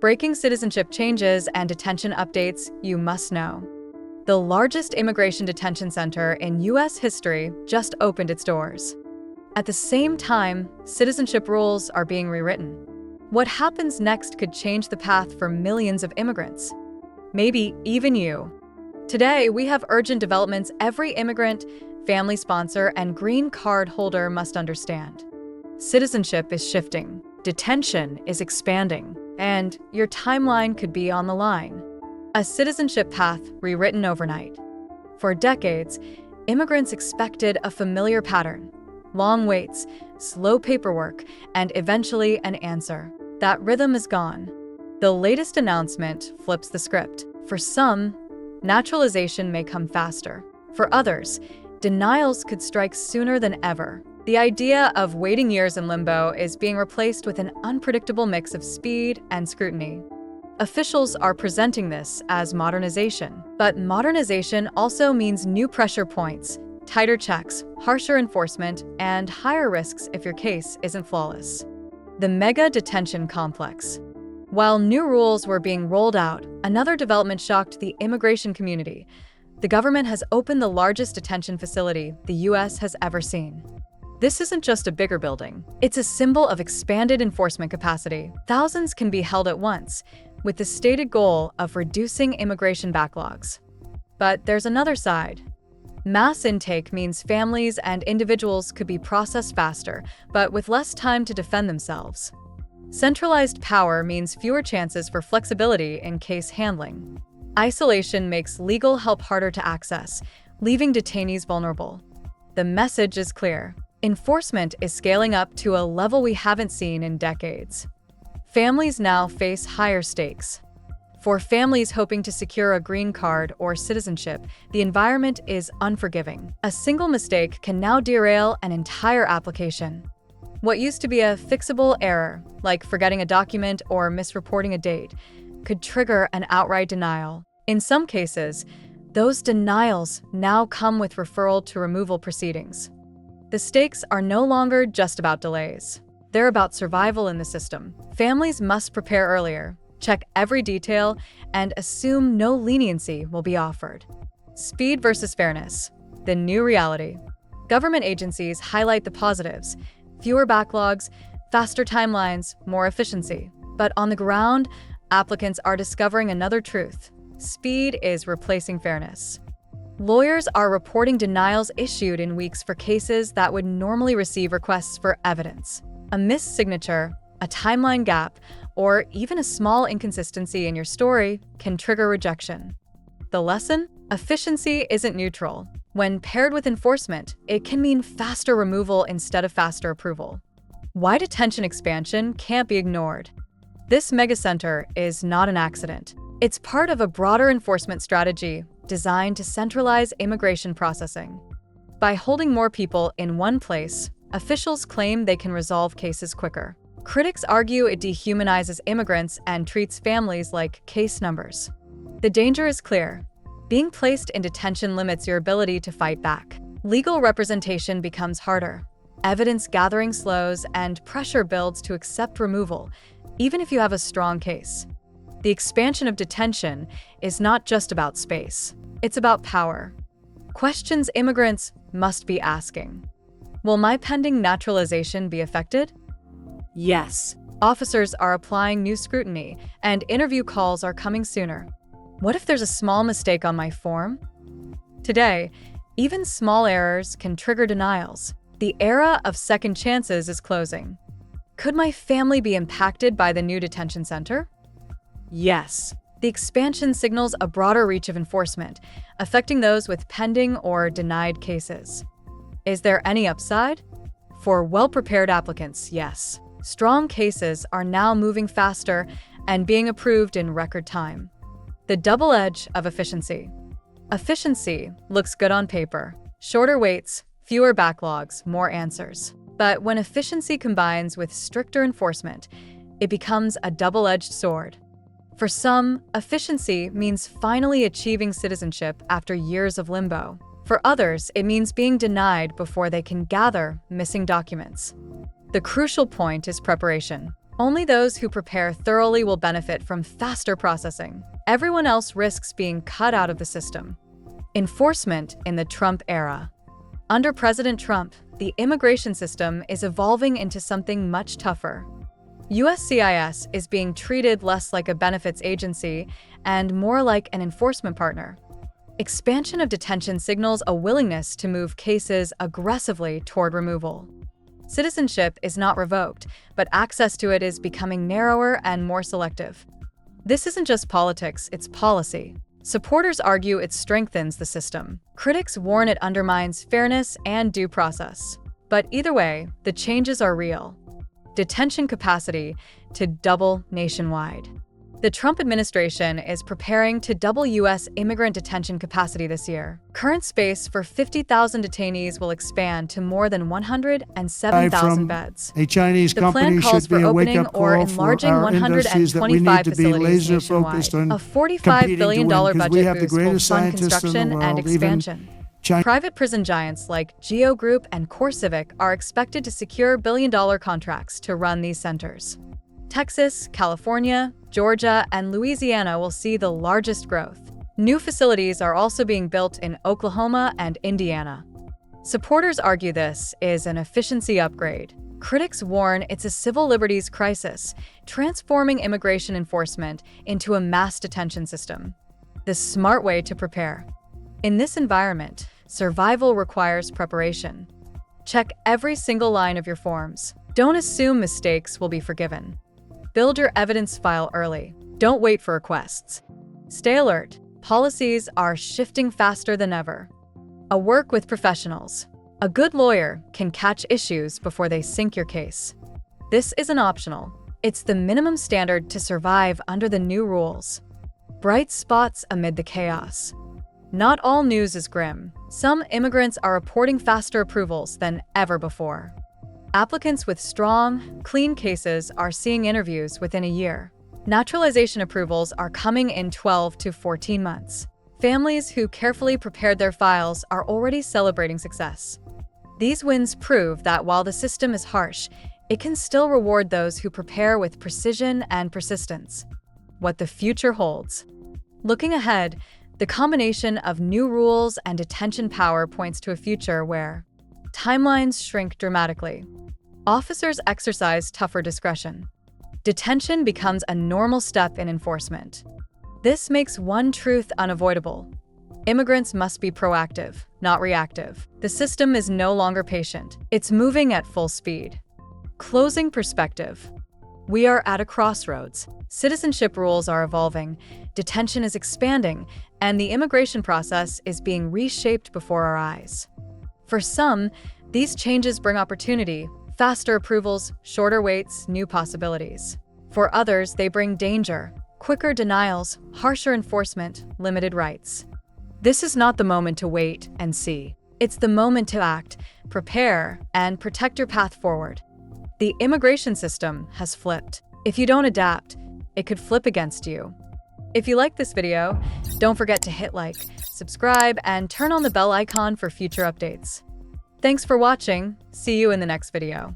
Breaking citizenship changes and detention updates you must know. The largest immigration detention center in U.S. history just opened its doors. At the same time, citizenship rules are being rewritten. What happens next could change the path for millions of immigrants. Maybe even you. Today, we have urgent developments every immigrant, family sponsor, and green card holder must understand. Citizenship is shifting, detention is expanding, and your timeline could be on the line. A citizenship path rewritten overnight. For decades, immigrants expected a familiar pattern: long waits, slow paperwork, and eventually an answer. That rhythm is gone. The latest announcement flips the script. For some, naturalization may come faster. For others, denials could strike sooner than ever. The idea of waiting years in limbo is being replaced with an unpredictable mix of speed and scrutiny. Officials are presenting this as modernization. But modernization also means new pressure points, tighter checks, harsher enforcement, and higher risks if your case isn't flawless. The mega detention complex. While new rules were being rolled out, another development shocked the immigration community. The government has opened the largest detention facility the U.S. has ever seen. This isn't just a bigger building. It's a symbol of expanded enforcement capacity. Thousands can be held at once, with the stated goal of reducing immigration backlogs. But there's another side. Mass intake means families and individuals could be processed faster, but with less time to defend themselves. Centralized power means fewer chances for flexibility in case handling. Isolation makes legal help harder to access, leaving detainees vulnerable. The message is clear. Enforcement is scaling up to a level we haven't seen in decades. Families now face higher stakes. For families hoping to secure a green card or citizenship, the environment is unforgiving. A single mistake can now derail an entire application. What used to be a fixable error, like forgetting a document or misreporting a date, could trigger an outright denial. In some cases, those denials now come with referral to removal proceedings. The stakes are no longer just about delays. They're about survival in the system. Families must prepare earlier, check every detail, and assume no leniency will be offered. Speed versus fairness, the new reality. Government agencies highlight the positives: fewer backlogs, faster timelines, more efficiency. But on the ground, applicants are discovering another truth: speed is replacing fairness. Lawyers are reporting denials issued in weeks for cases that would normally receive requests for evidence. A missed signature, a timeline gap, or even a small inconsistency in your story can trigger rejection. The lesson? Efficiency isn't neutral. When paired with enforcement, it can mean faster removal instead of faster approval. Why detention expansion can't be ignored. This megacenter is not an accident. It's part of a broader enforcement strategy designed to centralize immigration processing. By holding more people in one place, officials claim they can resolve cases quicker. Critics argue it dehumanizes immigrants and treats families like case numbers. The danger is clear. Being placed in detention limits your ability to fight back. Legal representation becomes harder. Evidence gathering slows, and pressure builds to accept removal, even if you have a strong case. The expansion of detention is not just about space. It's about power. Questions immigrants must be asking. Will my pending naturalization be affected? Yes. Officers are applying new scrutiny, and interview calls are coming sooner. What if there's a small mistake on my form? Today, even small errors can trigger denials. The era of second chances is closing. Could my family be impacted by the new detention center? Yes. The expansion signals a broader reach of enforcement, affecting those with pending or denied cases. Is there any upside? For well-prepared applicants, yes. Strong cases are now moving faster and being approved in record time. The double edge of efficiency. Efficiency looks good on paper. Shorter waits, fewer backlogs, more answers. But when efficiency combines with stricter enforcement, it becomes a double-edged sword. For some, efficiency means finally achieving citizenship after years of limbo. For others, it means being denied before they can gather missing documents. The crucial point is preparation. Only those who prepare thoroughly will benefit from faster processing. Everyone else risks being cut out of the system. Enforcement in the Trump era. Under President Trump, the immigration system is evolving into something much tougher. USCIS is being treated less like a benefits agency and more like an enforcement partner. Expansion of detention signals a willingness to move cases aggressively toward removal. Citizenship is not revoked, but access to it is becoming narrower and more selective. This isn't just politics, it's policy. Supporters argue it strengthens the system. Critics warn it undermines fairness and due process. But either way, the changes are real. Detention capacity to double nationwide. The Trump administration is preparing to double U.S. immigrant detention capacity this year. Current space for 50,000 detainees will expand to more than 107,000 beds. A Chinese The plan company calls should be for a opening wake-up or call for enlarging our industries that we need 125 to be facilities laser-focused nationwide. on A $45 billion budget we have the boost will greatest fund scientists in the construction world. and Even expansion. Private prison giants like Geo Group and CoreCivic are expected to secure billion-dollar contracts to run these centers. Texas, California, Georgia, and Louisiana will see the largest growth. New facilities are also being built in Oklahoma and Indiana. Supporters argue this is an efficiency upgrade. Critics warn it's a civil liberties crisis, transforming immigration enforcement into a mass detention system. The smart way to prepare. In this environment, survival requires preparation. Check every single line of your forms. Don't assume mistakes will be forgiven. Build your evidence file early. Don't wait for requests. Stay alert. Policies are shifting faster than ever. Work with professionals. A good lawyer can catch issues before they sink your case. This isn't optional. It's the minimum standard to survive under the new rules. Bright spots amid the chaos. Not all news is grim. Some immigrants are reporting faster approvals than ever before. Applicants with strong, clean cases are seeing interviews within a year. Naturalization approvals are coming in 12 to 14 months. Families who carefully prepared their files are already celebrating success. These wins prove that while the system is harsh, it can still reward those who prepare with precision and persistence. What the future holds. Looking ahead, the combination of new rules and detention power points to a future where timelines shrink dramatically. Officers exercise tougher discretion. Detention becomes a normal step in enforcement. This makes one truth unavoidable. Immigrants must be proactive, not reactive. The system is no longer patient. It's moving at full speed. Closing perspective. We are at a crossroads. Citizenship rules are evolving, detention is expanding, and the immigration process is being reshaped before our eyes. For some, these changes bring opportunity, faster approvals, shorter waits, new possibilities. For others, they bring danger, quicker denials, harsher enforcement, limited rights. This is not the moment to wait and see. It's the moment to act, prepare, and protect your path forward. The immigration system has flipped. If you don't adapt, it could flip against you. If you like this video, don't forget to hit like, subscribe, and turn on the bell icon for future updates. Thanks for watching. See you in the next video.